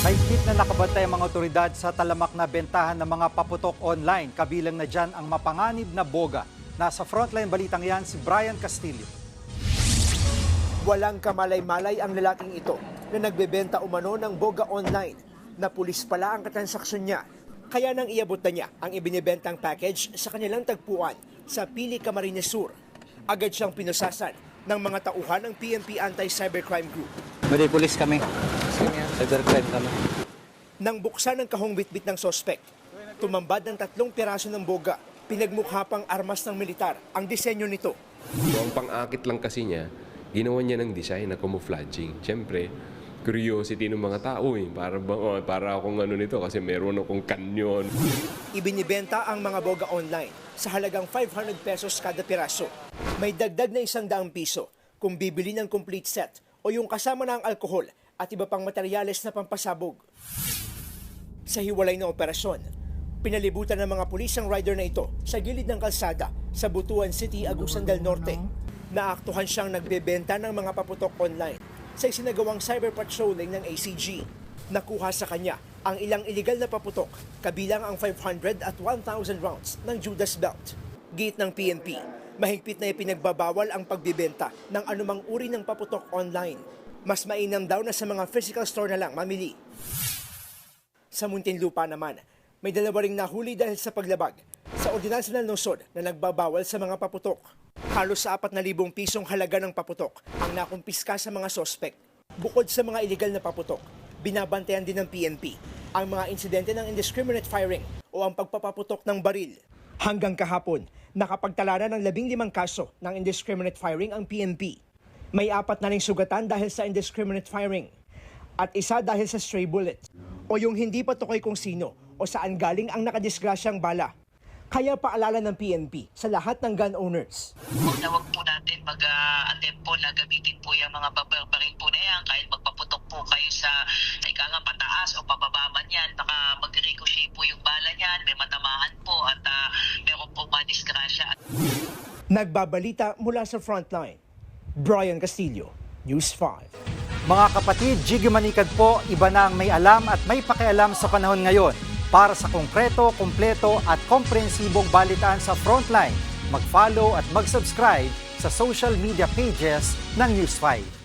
Mahigpit na nakabantay ang mga otoridad sa talamak na bentahan ng mga paputok online. Kabilang na dyan ang mapanganib na boga. Nasa frontline balitang yan si Brian Castillo. Walang kamalay-malay ang lalaking ito na nagbebenta umano ng boga online. Na pulis pala ang katransaksyon niya. Kaya nang iabot na niya ang ibinibentang package sa kanilang tagpuan sa Pili, Camarines Sur. Agad siyang pinusasan ng mga tauhan ng PNP Anti-Cybercrime Group. May pulis kami. Cybercrime kami. Nang buksan ng kahong bitbit ng sospek, tumambad ng 3 piraso ng boga. Pinagmukha pang armas ng militar ang disenyo nito. So, ang pang-akit lang kasi niya, ginawa niya ng design na camouflaging. Siyempre, curiosity ng mga tao para akong ano nito kasi meron akong kanyon. Ibinibenta ang mga boga online sa halagang 500 pesos kada piraso. May dagdag na 100 piso kung bibili ng complete set o yung kasama na ang alkohol at iba pang materyales na pampasabog. Sa hiwalay na operasyon, pinalibutan ng mga pulis ang rider na ito sa gilid ng kalsada sa Butuan City, Agusan del Norte. Naaktuhan siyang nagbebenta ng mga paputok online sa isinagawang cyber patrolling ng ACG. Nakuha sa kanya ang ilang iligal na paputok, kabilang ang 500 at 1,000 rounds ng Judas Belt. Giit ng PNP, mahigpit na ipinagbabawal ang pagbibenta ng anumang uri ng paputok online. Mas mainam daw na sa mga physical store na lang mamili. Sa Muntinlupa naman, may 2 ring nahuli dahil sa paglabag sa ordinansa ng lungsod na nagbabawal sa mga paputok. Halos sa 4,000 pisong halaga ng paputok ang nakumpiska sa mga sospek. Bukod sa mga illegal na paputok, binabantayan din ng PNP ang mga insidente ng indiscriminate firing o ang pagpapaputok ng baril. Hanggang kahapon, nakapagtala na ng 15 kaso ng indiscriminate firing ang PNP. May 4 na ring sugatan dahil sa indiscriminate firing at 1 dahil sa stray bullet o yung hindi patukoy kung sino o saan galing ang nakadisgrasyang bala. Kaya paalala ng PNP sa lahat ng gun owners. Huwag po natin mag-attempt po na gamitin po yung mga baril po na yan. Kahit magpaputok po kayo sa pataas o pababa man yan, baka mag-ricochet po yung bala niyan, may matamaan po at meron po madisgrasya. Nagbabalita mula sa frontline, Brian Castillo, News 5. Mga kapatid, Jiggy Manikad po, iba na ang may alam at may pakialam sa panahon ngayon. Para sa konkreto, kumpleto at komprehensibong balitaan sa Frontline, mag-follow at mag-subscribe sa social media pages ng News 5.